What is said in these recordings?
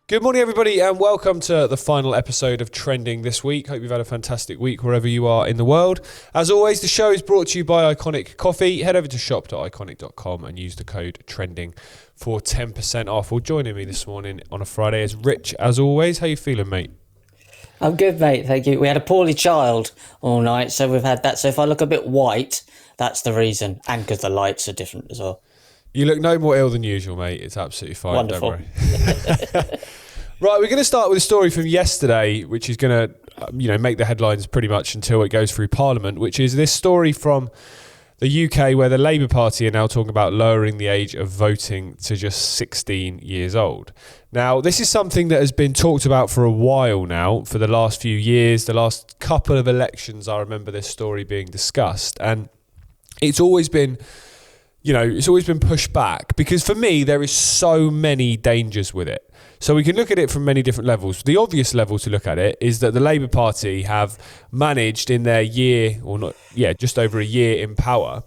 Good morning, everybody, and welcome to the final episode of Trending this week. Hope you've had a fantastic week wherever you are in the world. As always, the show is brought to you by Iconic Coffee. Head over to shop.iconic.com and use the code TRENDING for 10% off. Well, joining me this morning on a Friday is Rich, as always. How you feeling, mate? I'm good, mate. Thank you. We had a poorly child all night, so we've had that. So if I look a bit white, that's the reason. And because the lights are different as well. You look no more ill than usual, mate. It's absolutely fine. Wonderful. Don't worry. Right, we're going to start with a story from yesterday, which is going to, make the headlines pretty much until it goes through Parliament, which is this story from the UK where the Labour Party are now talking about lowering the age of voting to just 16 years old. Now, this is something that has been talked about for a while now, for the last few years, the last couple of elections. I remember this story being discussed, and it's always been pushed back because for me, there is so many dangers with it. So we can look at it from many different levels. The obvious level to look at it is that the Labour Party have managed in their just over a year in power,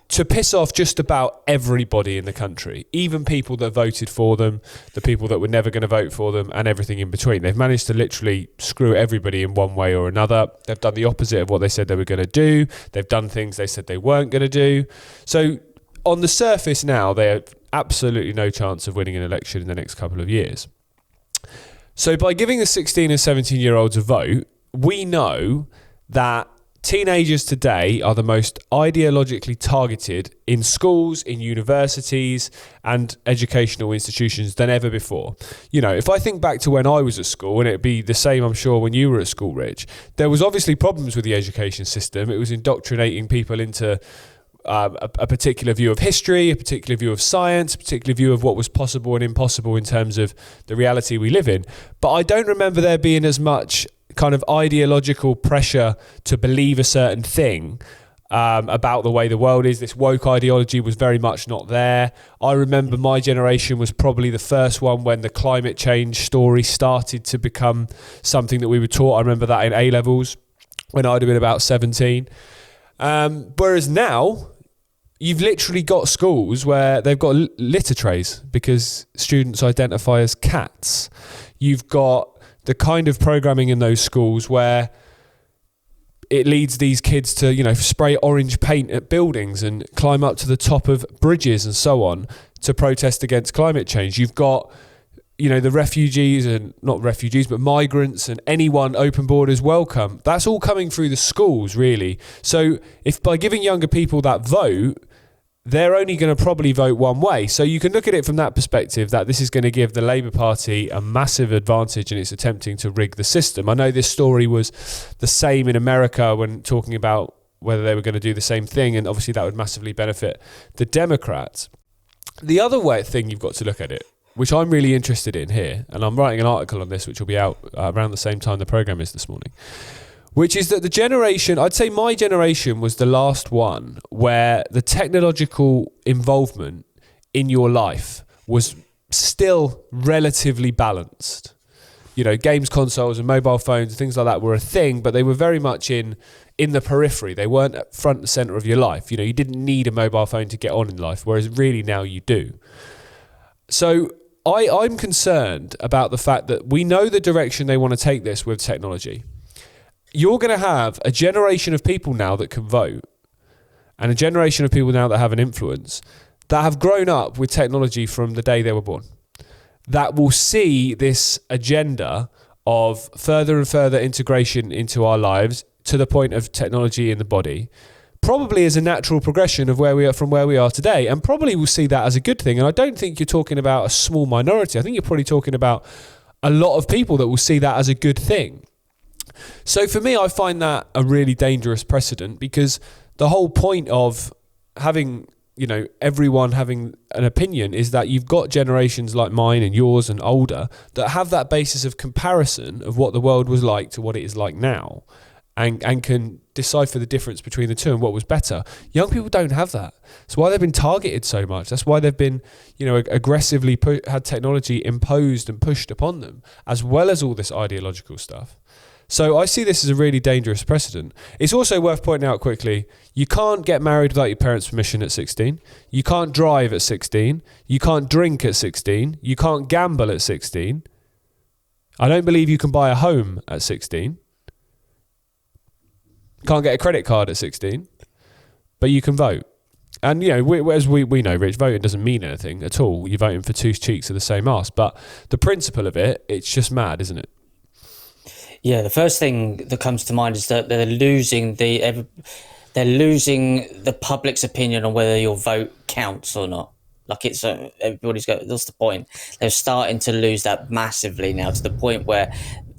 to piss off just about everybody in the country, even people that voted for them, the people that were never going to vote for them, and everything in between. They've managed to literally screw everybody in one way or another. They've done the opposite of what they said they were going to do. They've done things they said they weren't going to do. So on the surface now, they have absolutely no chance of winning an election in the next couple of years. So by giving the 16 and 17-year-olds a vote, we know that teenagers today are the most ideologically targeted in schools, in universities and educational institutions than ever before. You know, if I think back to when I was at school, and it'd be the same, I'm sure, when you were at school, Rich, there was obviously problems with the education system. It was indoctrinating people into a particular view of history, a particular view of science, a particular view of what was possible and impossible in terms of the reality we live in. But I don't remember there being as much kind of ideological pressure to believe a certain thing about the way the world is. This woke ideology was very much not there. I remember my generation was probably the first one when the climate change story started to become something that we were taught. I remember that in A-levels when I'd have been about 17. Whereas now, you've literally got schools where they've got litter trays because students identify as cats. You've got the kind of programming in those schools where it leads these kids to, spray orange paint at buildings and climb up to the top of bridges and so on to protest against climate change. You've got, the refugees and not refugees, but migrants and anyone, open borders, welcome. That's all coming through the schools, really. So if by giving younger people that vote, they're only going to probably vote one way. So you can look at it from that perspective, that this is going to give the Labour Party a massive advantage and it's attempting to rig the system. I know this story was the same in America when talking about whether they were going to do the same thing, and obviously that would massively benefit the Democrats. The other thing you've got to look at it, which I'm really interested in here, and I'm writing an article on this which will be out around the same time the programme is this morning, which is that the generation, I'd say my generation was the last one where the technological involvement in your life was still relatively balanced. Games consoles and mobile phones and things like that were a thing, but they were very much in the periphery. They weren't at front and centre of your life. You didn't need a mobile phone to get on in life, whereas really now you do. So I'm concerned about the fact that we know the direction they want to take this with technology. You're going to have a generation of people now that can vote, and a generation of people now that have an influence, that have grown up with technology from the day they were born, that will see this agenda of further and further integration into our lives to the point of technology in the body, probably as a natural progression of where we are today, and probably will see that as a good thing. And I don't think you're talking about a small minority. I think you're probably talking about a lot of people that will see that as a good thing. So for me, I find that a really dangerous precedent, because the whole point of having, everyone having an opinion is that you've got generations like mine and yours and older that have that basis of comparison of what the world was like to what it is like now, and can decipher the difference between the two and what was better. Young people don't have that. That's why they've been targeted so much. That's why they've been, aggressively had technology imposed and pushed upon them, as well as all this ideological stuff. So I see this as a really dangerous precedent. It's also worth pointing out quickly, you can't get married without your parents' permission at 16. You can't drive at 16. You can't drink at 16. You can't gamble at 16. I don't believe you can buy a home at 16. Can't get a credit card at 16, but you can vote. And, as we know, Rich, voting doesn't mean anything at all. You're voting for two cheeks of the same arse. But the principle of it, it's just mad, isn't it? Yeah, the first thing that comes to mind is that they're losing the public's opinion on whether your vote counts or not. Like everybody's going, what's the point? They're starting to lose that massively now, to the point where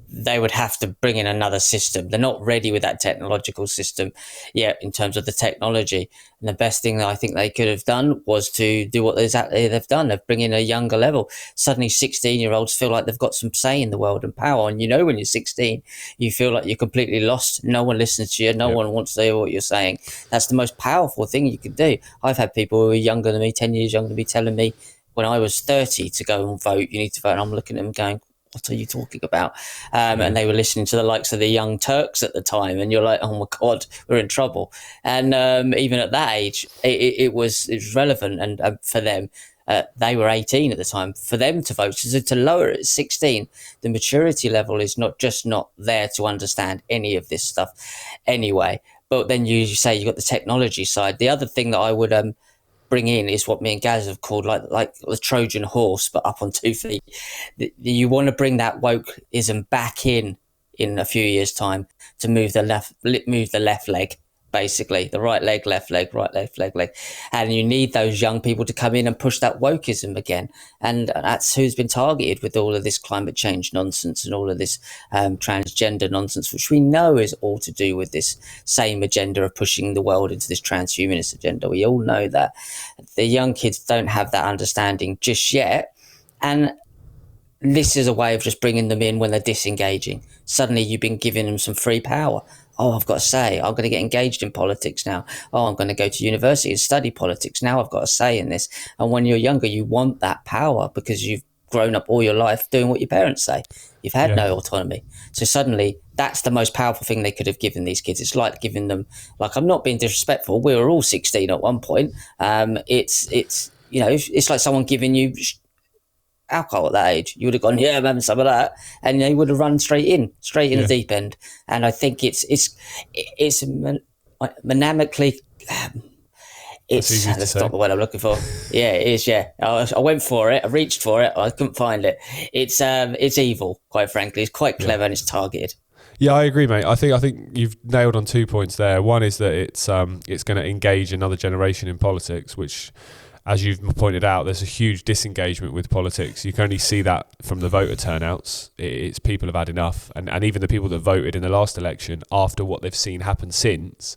they would have to bring in another system. They're not ready with that technological system yet in terms of the technology. And the best thing that I think they could have done was to do what exactly they've done. They've bring in a younger level. Suddenly 16-year-olds feel like they've got some say in the world and power. And when you're 16, you feel like you're completely lost. No one listens to you. No one wants to hear what you're saying. That's the most powerful thing you can do. I've had people who are younger than me, 10 years younger than me, telling me when I was 30 to go and vote, you need to vote. And I'm looking at them going, what are you talking about? And they were listening to the likes of the Young Turks at the time, and you're like, oh my God, we're in trouble. And even at that age, it was relevant, and for them, they were 18 at the time. For them to vote, so to lower it at 16, the maturity level is not there to understand any of this stuff anyway. But then you say you got the technology side. The other thing that I would bring in is what me and Gaza have called like the Trojan horse, but up on 2 feet. You want to bring that wokeism back in a few years' time to move the left leg, basically the right leg, left leg, right leg, and you need those young people to come in and push that wokeism again. And that's who's been targeted with all of this climate change nonsense and all of this transgender nonsense, which we know is all to do with this same agenda of pushing the world into this transhumanist agenda. We all know that. The young kids don't have that understanding just yet, and this is a way of just bringing them in when they're disengaging. Suddenly you've been giving them some free power. Oh, I've got to say, I'm going to get engaged in politics now. Oh, I'm going to go to university and study politics. Now I've got a say in this. And when you're younger, you want that power because you've grown up all your life doing what your parents say. You've had no autonomy. So suddenly that's the most powerful thing they could have given these kids. It's like giving them, like, I'm not being disrespectful. We were all 16 at one point. It's like someone giving you alcohol at that age. You would have gone, yeah, I'm having some of that, and they would have run straight in the deep end. And I think it's dynamically that's not the word I'm looking for. Yeah, it is. Yeah, I went for it. I reached for it. I couldn't find it. It's evil, quite frankly. It's quite clever and it's targeted. Yeah, I agree, mate. I think you've nailed on 2 points there. One is that it's going to engage another generation in politics, which, as you've pointed out, there's a huge disengagement with politics. You can only see that from the voter turnouts. It's people have had enough. And even the people that voted in the last election, after what they've seen happen since,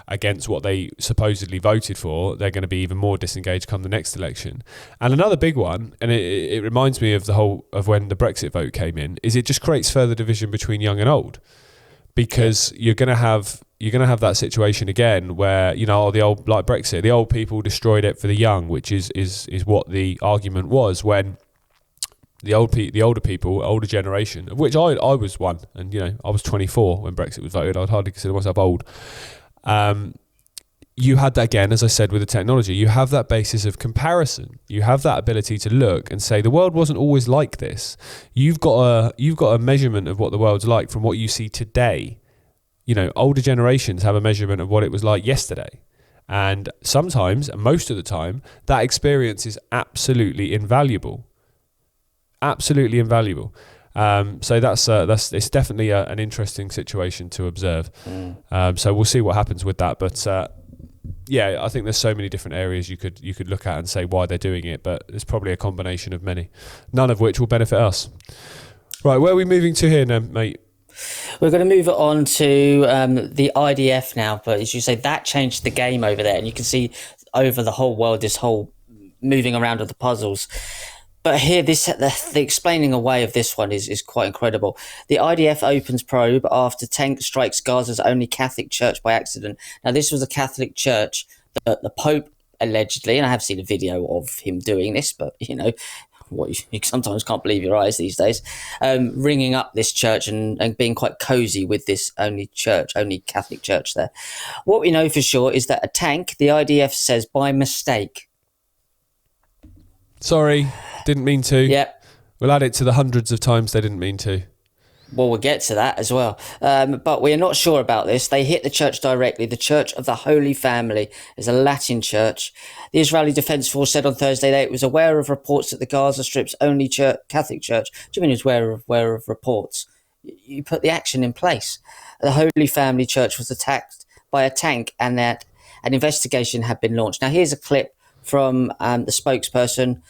against what they supposedly voted for, they're going to be even more disengaged come the next election. And another big one, and it reminds me of when the Brexit vote came in, is it just creates further division between young and old. Because you're going to have that situation again where, the old, like Brexit, the old people destroyed it for the young, which is what the argument was when the older people, older generation, of which I was one, and I was 24 when Brexit was voted. I'd hardly consider myself old. You had that again, as I said, with the technology. You have that basis of comparison. You have that ability to look and say the world wasn't always like this. You've got a measurement of what the world's like from what you see today. Older generations have a measurement of what it was like yesterday. And sometimes, and most of the time, that experience is absolutely invaluable. Absolutely invaluable. So it's definitely an interesting situation to observe. So we'll see what happens with that. But I think there's so many different areas you could look at and say why they're doing it, but it's probably a combination of many, none of which will benefit us. Right, where are we moving to here now, mate? We're going to move it on to the IDF now, but as you say, that changed the game over there, and you can see over the whole world this whole moving around of the puzzles. But here, the explaining away of this one is quite incredible. The IDF opens probe after tank strikes Gaza's only Catholic church by accident. Now, this was a Catholic church that the Pope allegedly, and I have seen a video of him doing this, but you sometimes can't believe your eyes these days, ringing up this church and being quite cozy with this only Catholic church there. What we know for sure is that a tank, the IDF says by mistake. Sorry, didn't mean to. Yep. We'll add it to the hundreds of times they didn't mean to. Well, we'll get to that as well. But we are not sure about this. They hit the church directly. The Church of the Holy Family is a Latin church. The Israeli Defense Force said on Thursday that it was aware of reports that the Gaza Strip's only Catholic church. Do you mean it was aware of reports? You put the action in place. The Holy Family Church was attacked by a tank and that an investigation had been launched. Now, here's a clip from the spokesperson,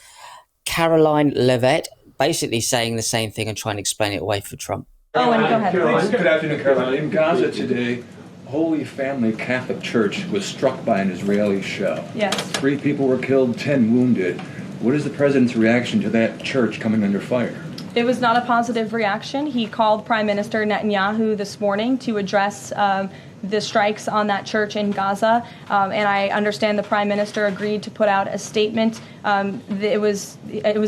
Caroline Levitt, basically saying the same thing and trying to explain it away for Trump. Owen, go ahead. Good afternoon, Caroline. In Gaza today, Holy Family Catholic Church was struck by an Israeli shell. Yes. 3 people were killed, 10 wounded. What is the president's reaction to that church coming under fire? It was not a positive reaction. He called Prime Minister Netanyahu this morning to address the strikes on that church in Gaza, and I understand the Prime Minister agreed to put out a statement. It was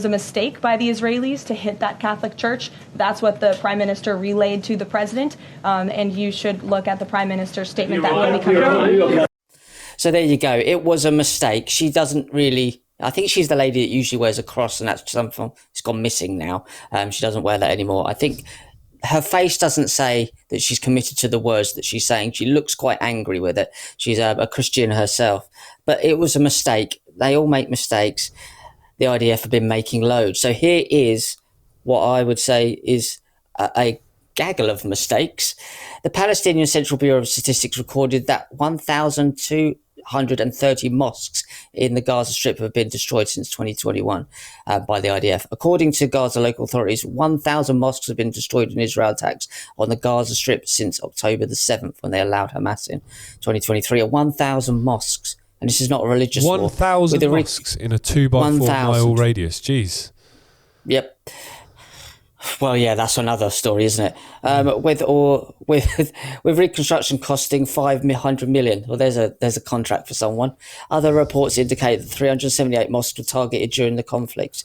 a mistake by the Israelis to hit that Catholic church. That's what the Prime Minister relayed to the President, and you should look at the Prime Minister's statement that will be coming out. So there you go. It was a mistake. She doesn't really... I think she's the lady that usually wears a cross, and that's something it's gone missing now. She doesn't wear that anymore. I think her face doesn't say that she's committed to the words that she's saying. She looks quite angry with it. She's a Christian herself. But it was a mistake. They all make mistakes. The IDF have been making loads. So here is what I would say is a gaggle of mistakes. The Palestinian Central Bureau of Statistics recorded that 1,230 mosques in the Gaza Strip have been destroyed since 2021 by the IDF. According to Gaza local authorities, 1,000 mosques have been destroyed in Israel attacks on the Gaza Strip since October the 7th, when they allowed Hamas in 2023. 1,000 mosques. And this is not a religious war. 1,000 mosques in a 2x4 mile radius. Jeez. Yep. Well, yeah, that's another story, isn't it? With reconstruction costing $500 million. Well, there's a contract for someone. Other reports indicate that 378 mosques were targeted during the conflict.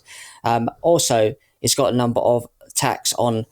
Also, it's got a number of attacks on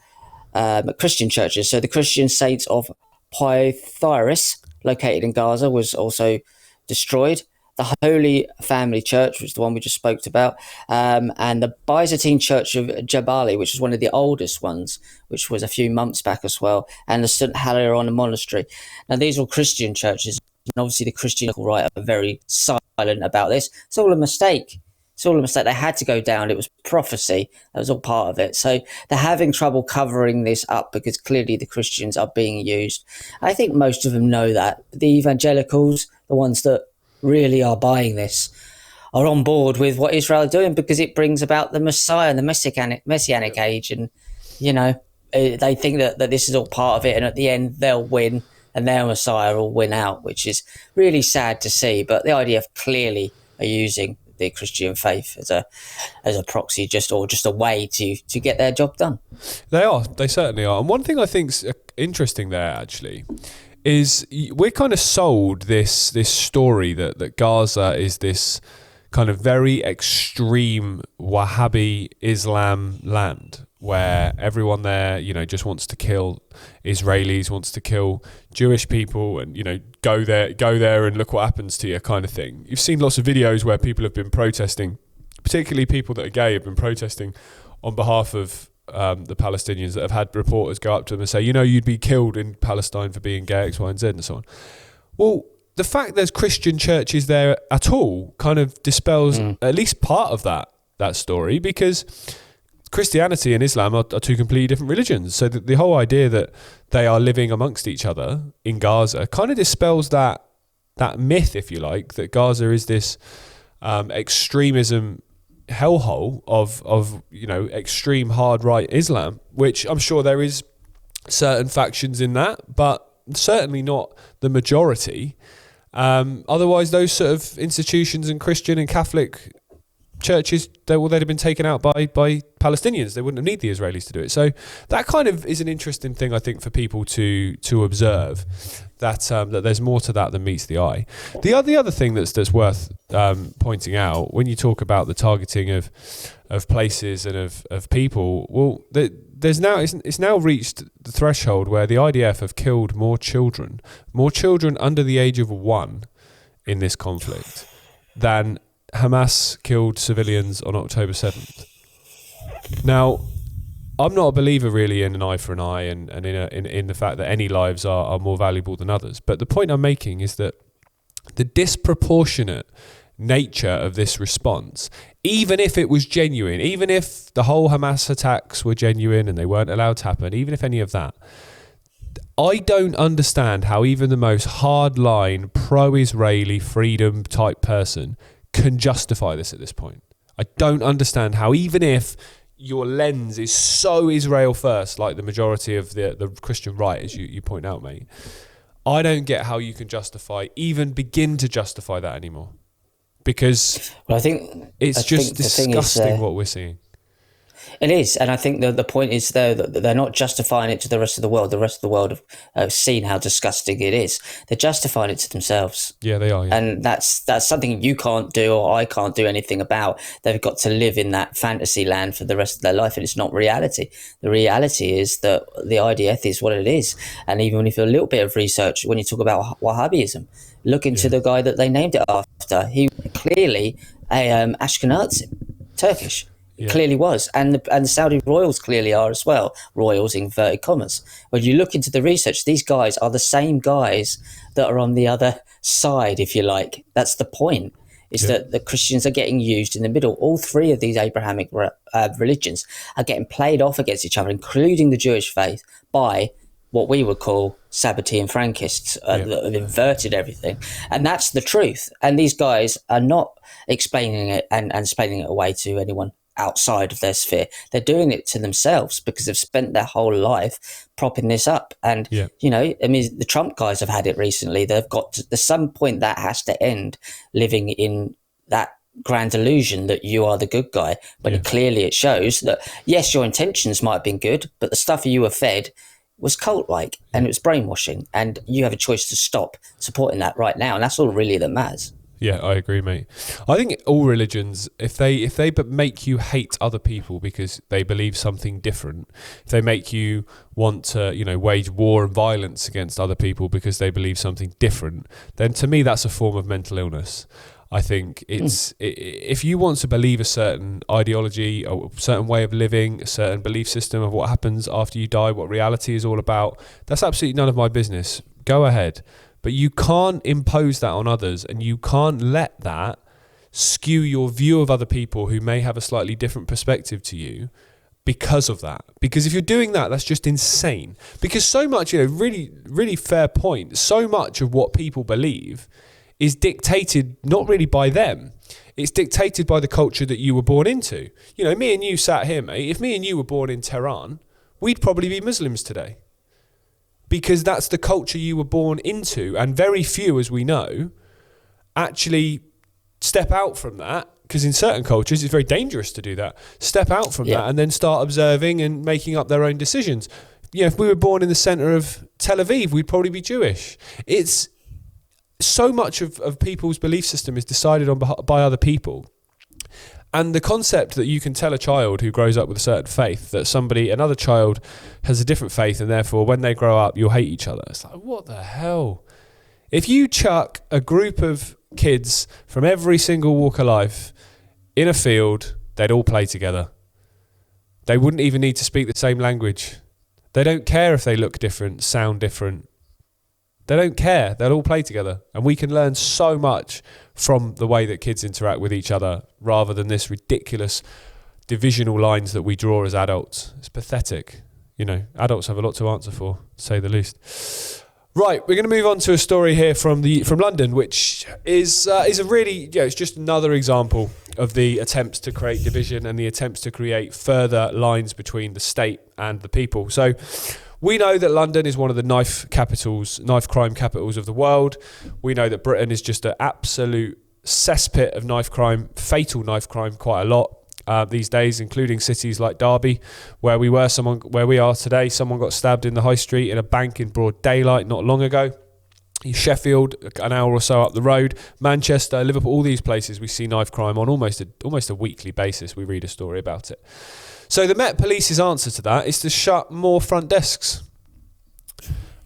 Christian churches. So the Christian Saints of Pythagoras, located in Gaza, was also destroyed. The Holy Family Church, which is the one we just spoke about, and the Byzantine Church of Jabali, which is one of the oldest ones, which was a few months back as well, and the St. Helena Monastery. Now, these are Christian churches, and obviously the Christian right are very silent about this. It's all a mistake. It's all a mistake. They had to go down. It was prophecy. That was all part of it. So they're having trouble covering this up because clearly the Christians are being used. I think most of them know that. The evangelicals, the ones that really are buying this, are on board with what Israel are doing because it brings about the Messiah and the Messianic age. And, you know, they think that this is all part of it. And at the end, they'll win and their Messiah will win out, which is really sad to see. But the IDF clearly are using the Christian faith as a proxy, just a way to get their job done. They certainly are. And one thing I think's interesting there, actually, is we're kind of sold this story that Gaza is this kind of very extreme Wahhabi Islam land where everyone there, you know, just wants to kill Israelis, wants to kill Jewish people, and, you know, go there and look what happens to you kind of thing. You've seen lots of videos where people have been protesting, particularly people that are gay have been protesting on behalf of the Palestinians, that have had reporters go up to them and say, you know, you'd be killed in Palestine for being gay, X, Y, and Z, and so on. Well, the fact there's Christian churches there at all kind of dispels at least part of that story, because Christianity and Islam are two completely different religions. So the whole idea that they are living amongst each other in Gaza kind of dispels that myth, if you like, that Gaza is this extremism hellhole of you know, extreme hard right Islam, which I'm sure there is certain factions in that, but certainly not the majority. Otherwise, those sort of institutions and Christian and Catholic churches, they'd have been taken out by Palestinians. They wouldn't have needed the Israelis to do it. So that kind of is an interesting thing, I think, for people to observe, that there's more to that than meets the eye. The other thing that's worth pointing out when you talk about the targeting of places and of people, well, it's now reached the threshold where the IDF have killed more children under the age of 1 in this conflict than Hamas killed civilians on October 7th. Now, I'm not a believer really in an eye for an eye and in the fact that any lives are more valuable than others. But the point I'm making is that the disproportionate nature of this response, even if it was genuine, even if the whole Hamas attacks were genuine and they weren't allowed to happen, even if any of that, I don't understand how even the most hardline pro-Israeli freedom type person can justify this at this point. I don't understand how, even if your lens is so Israel first, like the majority of the Christian right, as you point out, mate, I don't get how you can even begin to justify that anymore. Because I think it's just disgusting what we're seeing. It is, and I think the point is though that they're not justifying it to the rest of the world. The rest of the world have seen how disgusting it is. They're justifying it to themselves. Yeah, they are. Yeah. And that's something you can't do, or I can't do anything about. They've got to live in that fantasy land for the rest of their life, and it's not reality. The reality is that the IDF is what it is. And even if you do a little bit of research, when you talk about Wahhabism, look into the guy that they named it after. He clearly Ashkenazi, Turkish. It clearly was, and the Saudi royals clearly are as well. Royals, inverted commas. When you look into the research, these guys are the same guys that are on the other side, if you like. That's the point. Is that the Christians are getting used in the middle. All three of these Abrahamic religions are getting played off against each other, including the Jewish faith, by what we would call Sabbatean Frankists that have inverted everything. And that's the truth. And these guys are not explaining it and explaining it away to anyone outside of their sphere. They're doing it to themselves because they've spent their whole life propping this up. And, you know, I mean, the Trump guys have had it recently. They've got to, there's some point that has to end, living in that grand illusion that you are the good guy, when clearly it shows that, yes, your intentions might have been good, but the stuff you were fed was cult-like and it was brainwashing, and you have a choice to stop supporting that right now. And that's all really that matters. Yeah, I agree, mate. I think all religions, if they but make you hate other people because they believe something different, if they make you want to, you know, wage war and violence against other people because they believe something different, then to me that's a form of mental illness. I think if you want to believe a certain ideology, a certain way of living, a certain belief system of what happens after you die, what reality is all about, that's absolutely none of my business. Go ahead. But you can't impose that on others, and you can't let that skew your view of other people who may have a slightly different perspective to you because of that. Because if you're doing that, that's just insane. Because so much, you know, really, really fair point, so much of what people believe is dictated not really by them. It's dictated by the culture that you were born into. You know, me and you sat here, mate. If me and you were born in Tehran, we'd probably be Muslims today. Because that's the culture you were born into, and very few, as we know, actually step out from that, because in certain cultures it's very dangerous to do that. Step out from that and then start observing and making up their own decisions. You know, if we were born in the centre of Tel Aviv, we'd probably be Jewish. It's so much of people's belief system is decided on by other people. And the concept that you can tell a child who grows up with a certain faith that another child has a different faith, and therefore when they grow up, you'll hate each other. It's like, what the hell? If you chuck a group of kids from every single walk of life in a field, they'd all play together. They wouldn't even need to speak the same language. They don't care if they look different, sound different. They don't care. They'll all play together. And we can learn so much from the way that kids interact with each other, rather than this ridiculous divisional lines that we draw as adults. It's pathetic. You know, adults have a lot to answer for, to say the least. Right, we're going to move on to a story here from London, which is a really, it's just another example of the attempts to create division and the attempts to create further lines between the state and the people. So we know that London is one of the knife crime capitals of the world. We know that Britain is just an absolute cesspit of knife crime, fatal knife crime, quite a lot these days, including cities like Derby, where we are today. Someone got stabbed in the high street in a bank in broad daylight not long ago. Sheffield, an hour or so up the road, Manchester, Liverpool, all these places we see knife crime on almost a weekly basis. We read a story about it. So the Met Police's answer to that is to shut more front desks.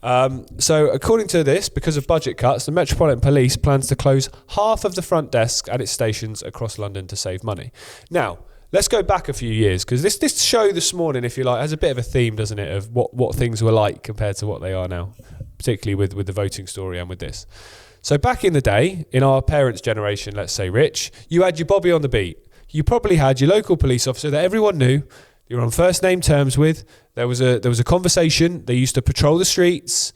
So according to this, because of budget cuts, the Metropolitan Police plans to close half of the front desks at its stations across London to save money. Now, let's go back a few years, because this show this morning, if you like, has a bit of a theme, doesn't it, of what things were like compared to what they are now, particularly with the voting story and with this. So back in the day, in our parents' generation, let's say, Rich, you had your Bobby on the beat. You probably had your local police officer that everyone knew, you were on first name terms with. There was a conversation. They used to patrol the streets.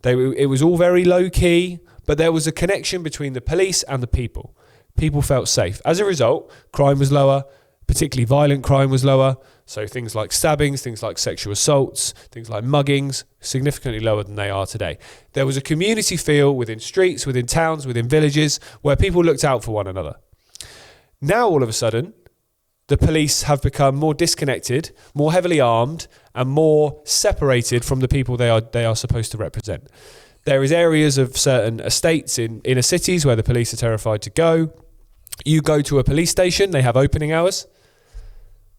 It was all very low key, but there was a connection between the police and the people. People felt safe. As a result, crime was lower, particularly violent crime was lower. So things like stabbings, things like sexual assaults, things like muggings, significantly lower than they are today. There was a community feel within streets, within towns, within villages, where people looked out for one another. Now, all of a sudden, the police have become more disconnected, more heavily armed, and more separated from the people they are supposed to represent. There is areas of certain estates in inner cities where the police are terrified to go. You go to a police station, they have opening hours.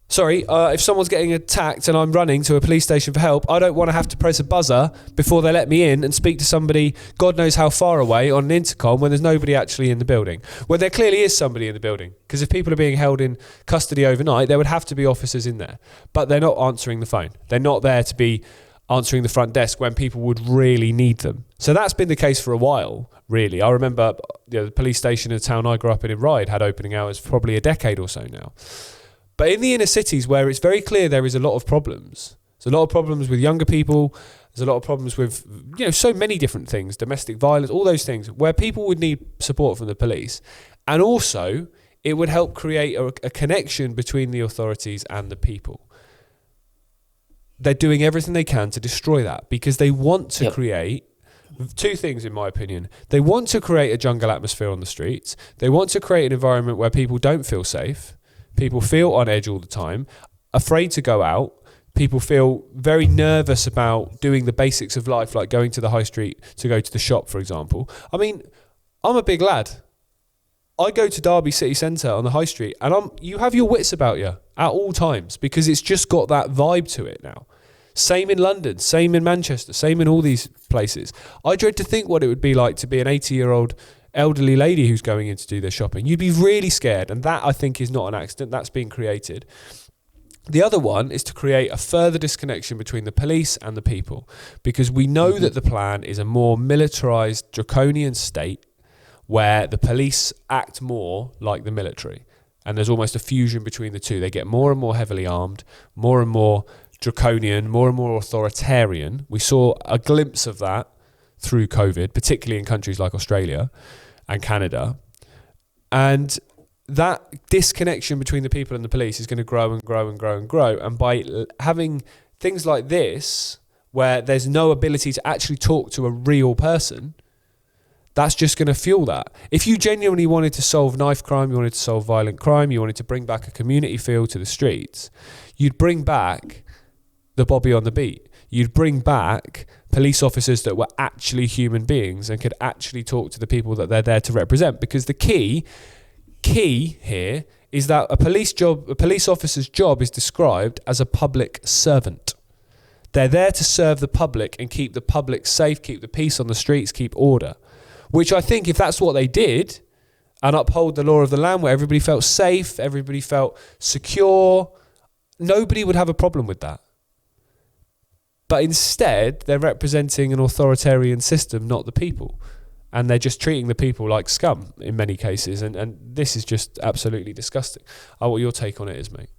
Sorry, if someone's getting attacked and I'm running to a police station for help, I don't want to have to press a buzzer before they let me in and speak to somebody God knows how far away on an intercom when there's nobody actually in the building. When there clearly is somebody in the building. Because if people are being held in custody overnight, there would have to be officers in there. But they're not answering the phone. They're not there to be answering the front desk when people would really need them. So that's been the case for a while, really. I remember the police station in the town I grew up in Ryde had opening hours for probably a decade or so now. But in the inner cities where it's very clear there is a lot of problems, there's a lot of problems with younger people, there's a lot of problems with, so many different things, domestic violence, all those things, where people would need support from the police. And also, it would help create a connection between the authorities and the people. They're doing everything they can to destroy that because they want to create two things, in my opinion. They want to create a jungle atmosphere on the streets. They want to create an environment where people don't feel safe. People feel on edge all the time, afraid to go out. People feel very nervous about doing the basics of life, like going to the high street to go to the shop, for example. I mean, I'm a big lad. I go to Derby city centre on the high street and you have your wits about you at all times because it's just got that vibe to it now. Same in London, same in Manchester, same in all these places. I dread to think what it would be like to be an 80-year-old elderly lady who's going in to do their shopping. You'd be really scared, and that, I think, is not an accident. That's being created. The other one is to create a further disconnection between the police and the people, because we know that the plan is a more militarised, draconian state where the police act more like the military, and there's almost a fusion between the two. They get more and more heavily armed, more and more draconian, more and more authoritarian. We saw a glimpse of that through COVID, particularly in countries like Australia and Canada. And that disconnection between the people and the police is going to grow and grow and grow and grow. And by having things like this, where there's no ability to actually talk to a real person, that's just going to fuel that. If you genuinely wanted to solve knife crime, you wanted to solve violent crime, you wanted to bring back a community feel to the streets, you'd bring back the Bobby on the beat. You'd bring back police officers that were actually human beings and could actually talk to the people that they're there to represent. Because the key here is that a police officer's job is described as a public servant. They're there to serve the public and keep the public safe, keep the peace on the streets, keep order. Which I think if that's what they did and uphold the law of the land where everybody felt safe, everybody felt secure, nobody would have a problem with that. But instead, they're representing an authoritarian system, not the people. And they're just treating the people like scum in many cases. And this is just absolutely disgusting. What your take on it is, mate?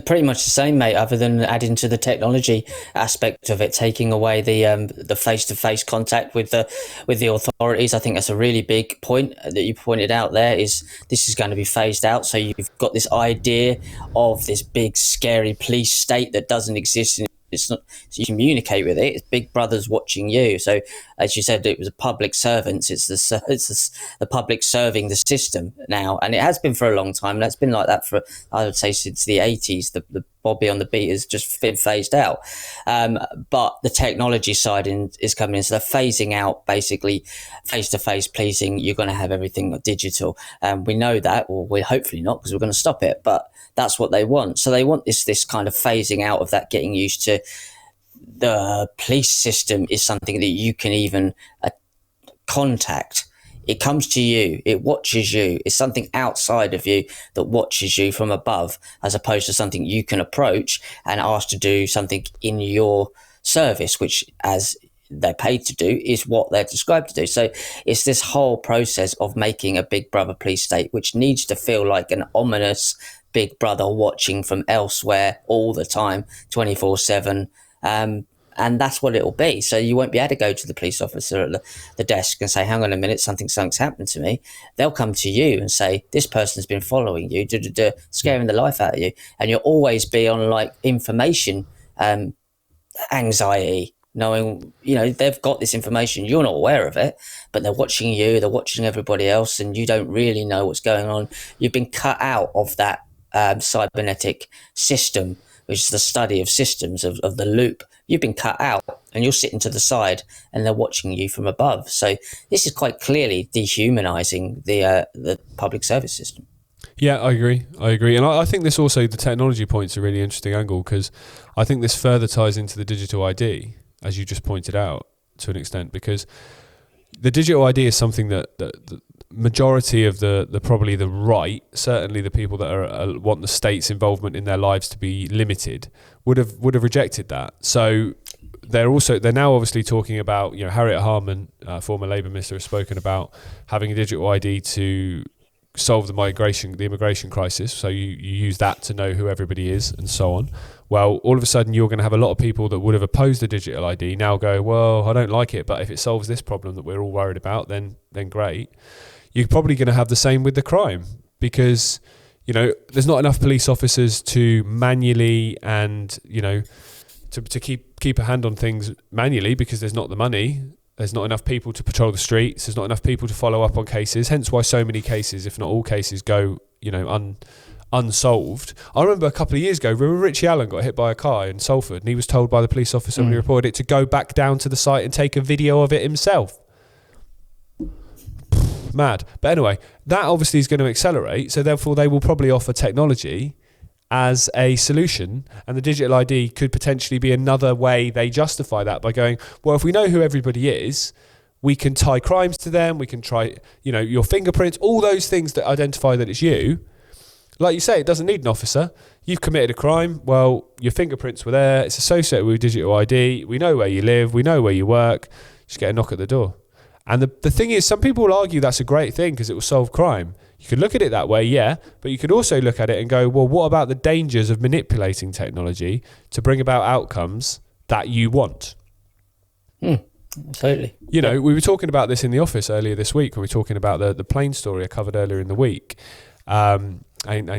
Pretty much the same, mate, other than adding to the technology aspect of it, taking away the face-to-face contact with the authorities. I think that's a really big point that you pointed out there, is this is going to be phased out. So you've got this idea of this big, scary police state that doesn't exist in it's not, so you communicate with it. It's Big Brother's watching you. So, as you said, it was a public servants. It's the public serving the system now, and it has been for a long time. And that's been like that for, I would say, since the 80s. The Bobby on the beat has just been phased out. But the technology side is coming in. So they're phasing out basically face-to-face policing. You're going to have everything digital. We know that, or we're hopefully not, because we're going to stop it. But that's what they want. So they want this kind of phasing out of that, getting used to the police system is something that you can even contact It comes to you. It watches you. It's something outside of you that watches you from above, as opposed to something you can approach and ask to do something in your service, which, as they're paid to do, is what they're described to do. So it's this whole process of making a Big Brother police state, which needs to feel like an ominous Big Brother watching from elsewhere all the time, 24/7. And that's what it'll be. So you won't be able to go to the police officer at the desk and say, hang on a minute, something's happened to me. They'll come to you and say, this person's been following you, scaring the life out of you. And you'll always be on like information anxiety, knowing, they've got this information. You're not aware of it, but they're watching you, they're watching everybody else, and you don't really know what's going on. You've been cut out of that cybernetic system, which is the study of systems, of the loop. You've been cut out and you're sitting to the side and they're watching you from above. So this is quite clearly dehumanizing the public service system. Yeah, I agree. And I think this also, the technology point's a really interesting angle, because I think this further ties into the digital ID, as you just pointed out, to an extent, because the digital ID is something that the majority of the probably the right, certainly the people that want the state's involvement in their lives to be limited, would have rejected that. So they're now obviously talking about, Harriet Harman, former Labour Minister, has spoken about having a digital ID to solve the immigration crisis. So you use that to know who everybody is and so on. Well, all of a sudden you're going to have a lot of people that would have opposed the digital ID now go, well, I don't like it, but if it solves this problem that we're all worried about, then great. You're probably going to have the same with the crime, because there's not enough police officers to manually and to keep a hand on things manually, because there's not the money. There's not enough people to patrol the streets. There's not enough people to follow up on cases. Hence why so many cases, if not all cases, go unsolved. I remember a couple of years ago, Richie Allen got hit by a car in Salford, and he was told by the police officer when he reported it to go back down to the site and take a video of it himself. Mad. But anyway, that obviously is going to accelerate, so therefore they will probably offer technology as a solution, and the digital ID could potentially be another way they justify that, by going, well, if we know who everybody is, we can tie crimes to them, we can try your fingerprints, all those things that identify that it's you. Like you say, it doesn't need an officer. You've committed a crime, well, your fingerprints were there, it's associated with digital ID, we know where you live, we know where you work, just get a knock at the door. And the thing is, some people will argue that's a great thing because it will solve crime. You could look at it that way, yeah, but you could also look at it and go, well, what about the dangers of manipulating technology to bring about outcomes that you want? Totally. We were talking about this in the office earlier this week when we were talking about the plane story I covered earlier in the week. And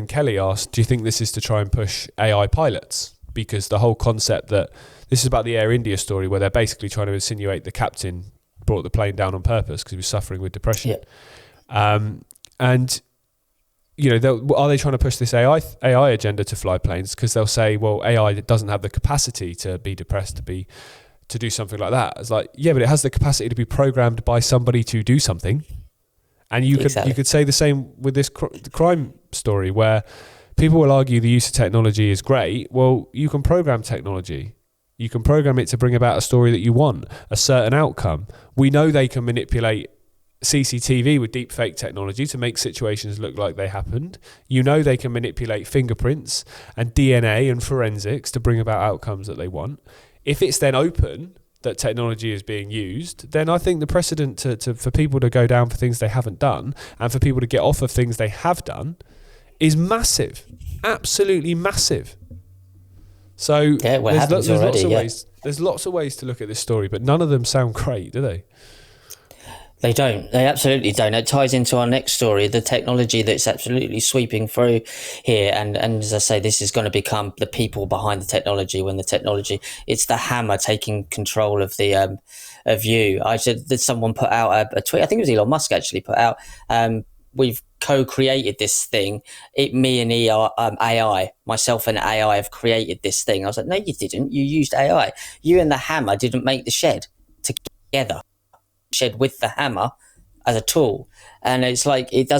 Kelly asked, do you think this is to try and push AI pilots? Because the whole concept that this is about the Air India story, where they're basically trying to insinuate the captain brought the plane down on purpose because he was suffering with depression. Yeah. And are they trying to push this AI agenda to fly planes? Because they'll say, well, AI doesn't have the capacity to be depressed, to do something like that. It's like, yeah, but it has the capacity to be programmed by somebody to do something. And you could say the same with this crime story, where people will argue the use of technology is great. Well, you can program technology. You can program it to bring about a story that you want, a certain outcome. We know they can manipulate CCTV with deepfake technology to make situations look like they happened. They can manipulate fingerprints and DNA and forensics to bring about outcomes that they want. If it's then open that technology is being used, then I think the precedent for people to go down for things they haven't done and for people to get off of things they have done is massive, absolutely massive. So there's lots of ways to look at this story, but none of them sound great, do they? They don't. They absolutely don't. It ties into our next story, the technology that's absolutely sweeping through here. And as I say, this is going to become the people behind the technology. When the technology, it's the hammer taking control of the of you. I said that someone put out a tweet. I think it was Elon Musk actually put out. We've co-created this thing. Me and AI, myself and AI have created this thing. I was like, no, you didn't. You used AI. You and the hammer didn't make the shed together. Shed with the hammer as a tool, and it's like it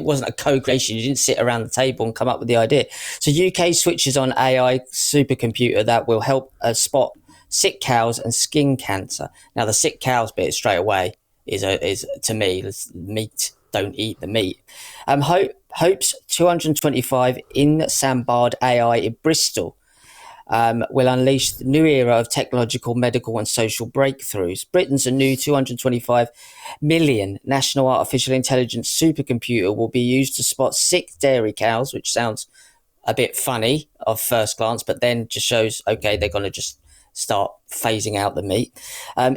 wasn't a co-creation. You didn't sit around the table and come up with the idea. So UK switches on AI supercomputer that will help spot sick cows and skin cancer. Now the sick cows bit straight away is to me meat. Don't eat the meat. Hopes 225 in Sambard AI in Bristol will unleash the new era of technological, medical and social breakthroughs. Britain's a new 225 million national artificial intelligence supercomputer will be used to spot sick dairy cows, which sounds a bit funny at first glance, but then just shows, okay, they're going to just start phasing out the meat,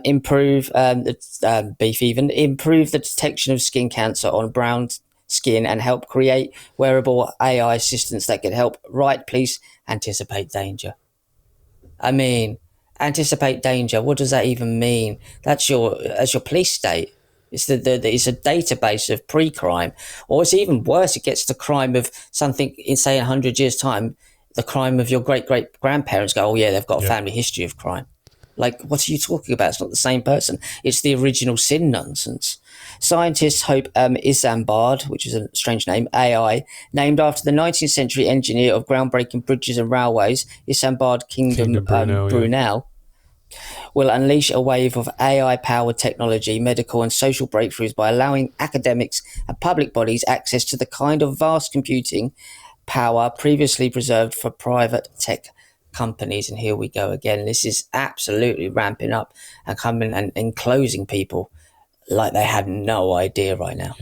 improve the beef even, improve the detection of skin cancer on brown skin and help create wearable AI assistants that can help police anticipate danger. I mean, anticipate danger. What does that even mean? That's your police state. It's it's a database of pre-crime, or it's even worse. It gets the crime of something in say 100 years' time. The crime of your great grandparents go, oh yeah, they've got a family history of crime. Like, what are you talking about? It's not the same person. It's the original sin nonsense. Scientists hope Isambard, which is a strange name, AI, named after the 19th century engineer of groundbreaking bridges and railways, Isambard Kingdom Brunel, will unleash a wave of AI-powered technology, medical and social breakthroughs by allowing academics and public bodies access to the kind of vast computing power previously preserved for private tech companies. And here we go again. This is absolutely ramping up and coming and enclosing people like they have no idea right now.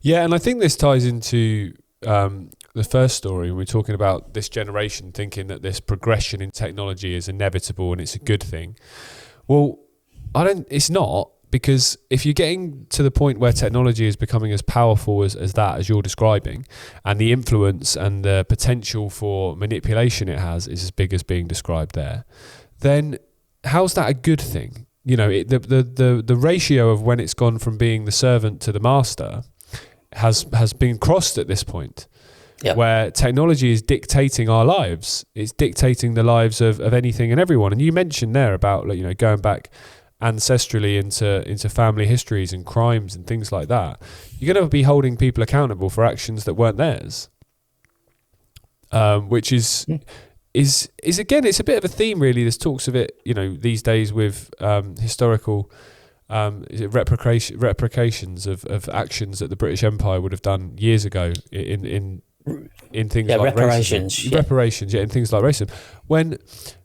Yeah, and I think this ties into the first story. We're talking about this generation thinking that this progression in technology is inevitable and it's a good thing. Well, it's not, because if you're getting to the point where technology is becoming as powerful as that, as you're describing, and the influence and the potential for manipulation it has is as big as being described there, then how's that a good thing? You know, the ratio of when it's gone from being the servant to the master has been crossed at this point. Yep. Where technology is dictating our lives. It's dictating the lives of anything and everyone. And you mentioned there about, you know, going back ancestrally into family histories and crimes and things like that. You're going to be holding people accountable for actions that weren't theirs, which is again, it's a bit of a theme really. There's talks of it, you know, these days with historical replications of actions that the British Empire would have done years ago in things like reparations, racism. In things like racism. When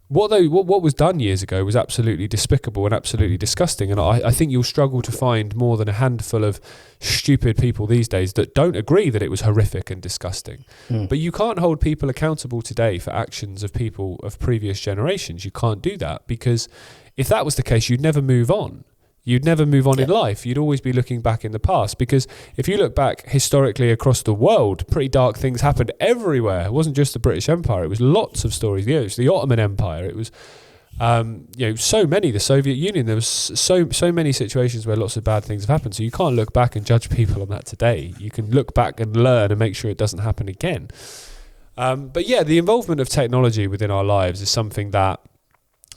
what was done years ago was absolutely despicable and absolutely disgusting, and I think you'll struggle to find more than a handful of stupid people these days that don't agree that it was horrific and disgusting. But you can't hold people accountable today for actions of people of previous generations. You can't do that, because if that was the case, you'd never move on. You'd never move on in life. You'd always be looking back in the past, because if you look back historically across the world, pretty dark things happened everywhere. It wasn't just the British Empire. It was lots of stories. You know, it was the Ottoman Empire. It was, so many, the Soviet Union. There was so many situations where lots of bad things have happened. So you can't look back and judge people on that today. You can look back and learn and make sure it doesn't happen again. But yeah, the involvement of technology within our lives is something that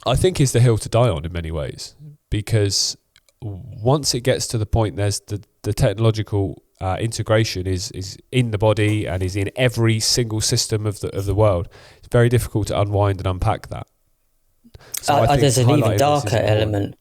I think is the hill to die on in many ways, because once it gets to the point, there's the technological integration is in the body and is in every single system of the world. It's very difficult to unwind and unpack that. So there's an even darker element.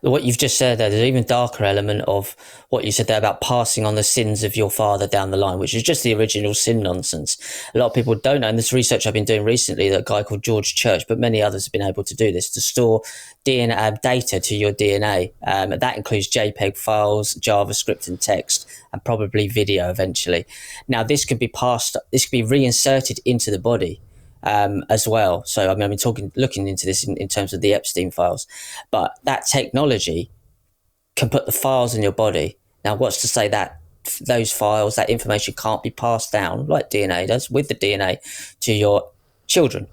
What you've just said there, there's an even darker element of what you said there about passing on the sins of your father down the line, which is just the original sin nonsense. A lot of people don't know, and this research I've been doing recently, that a guy called George Church, but many others have been able to do this, to store DNA data to your DNA. That includes JPEG files, JavaScript and text, and probably video eventually. Now, this can be reinserted into the body as well. So I mean, I've been looking into this in terms of the Epstein files, but that technology can put the files in your body. Now, what's to say that those files, that information can't be passed down like DNA does with the DNA to your children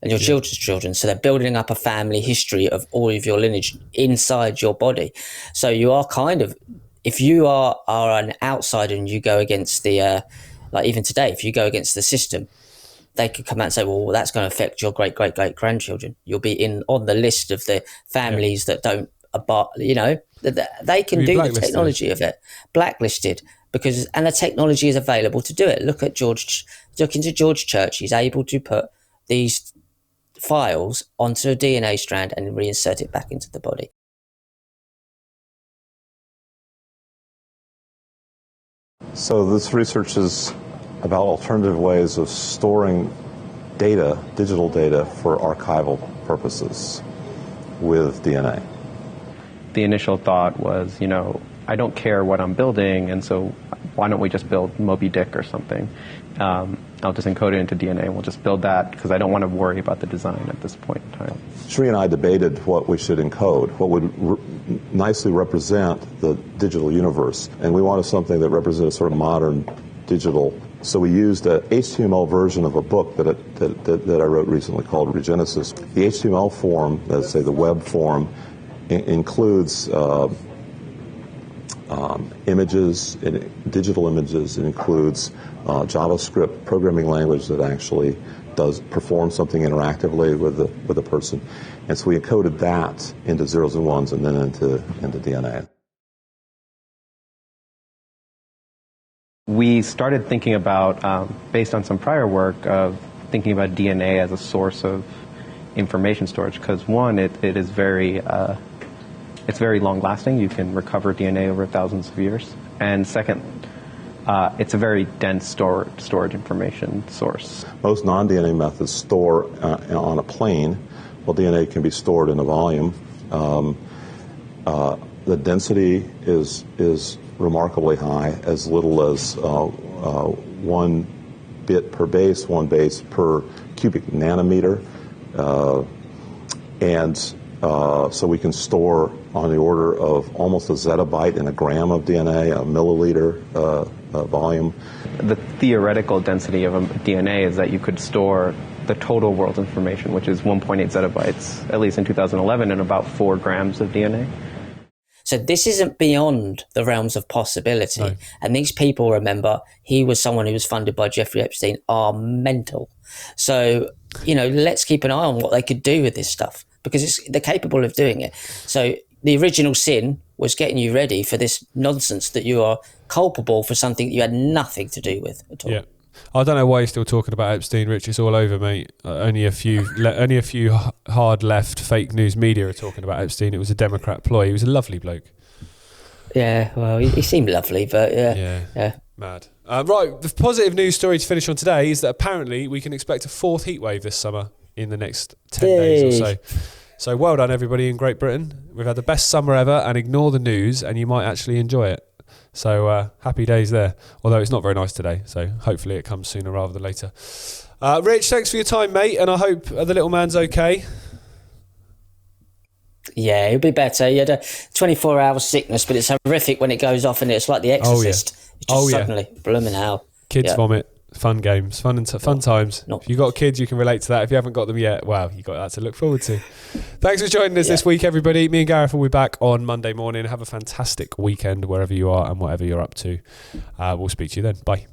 and your children's children? So they're building up a family history of all of your lineage inside your body. So you are kind of, if you are an outsider and you go against the, like even today, if you go against the system, they could come out and say, well, that's going to affect your great-great-great-grandchildren. You'll be on the list of the families that don't, they can do the technology of it. Blacklisted, and the technology is available to do it. Look into George Church. He's able to put these files onto a DNA strand and reinsert it back into the body. So this research is about alternative ways of storing data, digital data, for archival purposes with DNA. The initial thought was, I don't care what I'm building, and so why don't we just build Moby Dick or something? I'll just encode it into DNA, and we'll just build that because I don't want to worry about the design at this point in time. Sri and I debated what we should encode, what would nicely represent the digital universe, and we wanted something that represented sort of modern digital. So we used an HTML version of a book that I wrote recently called Regenesis. The HTML form, let's say the web form, includes images, digital images. It includes JavaScript programming language that actually does perform something interactively with a person. And so we encoded that into zeros and ones and then into DNA. We started thinking about, based on some prior work, of thinking about DNA as a source of information storage, because one, it is very long-lasting. You can recover DNA over thousands of years. And second, it's a very dense storage information source. Most non-DNA methods store on a plane, while DNA can be stored in a volume. The density is remarkably high, as little as 1 bit per base, 1 base per cubic nanometer. So we can store on the order of almost a zettabyte in a gram of DNA, a milliliter volume. The theoretical density of a DNA is that you could store the total world's information, which is 1.8 zettabytes, at least in 2011, in about 4 grams of DNA. So this isn't beyond the realms of possibility. No. And these people, remember, he was someone who was funded by Jeffrey Epstein, are mental. So, let's keep an eye on what they could do with this stuff, because they're capable of doing it. So the original sin was getting you ready for this nonsense that you are culpable for something that you had nothing to do with at all. Yeah. I don't know why you're still talking about Epstein, Rich. It's all over, mate. Only a few hard left fake news media are talking about Epstein. It was a Democrat ploy. He was a lovely bloke. Yeah, well, he seemed lovely, but yeah. Mad. Right, the positive news story to finish on today is that apparently we can expect a 4th heat wave this summer in the next 10 days or so. So well done, everybody in Great Britain. We've had the best summer ever, and ignore the news, and you might actually enjoy it. So happy days there, although it's not very nice today, so hopefully it comes sooner rather than later. Rich, thanks for your time, mate, and I hope the little man's okay. Yeah, he'll be better. He had a 24-hour sickness, but it's horrific when it goes off, and it's like The Exorcist. It's just suddenly, blooming hell. Kids vomit. Fun games, fun times. If you've got kids, you can relate to that. If you haven't got them yet, wow, you've got that to look forward to. Thanks for joining us this week, everybody. Me and Gareth will be back on Monday morning. Have a fantastic weekend wherever you are and whatever you're up to. We'll speak to you then. Bye.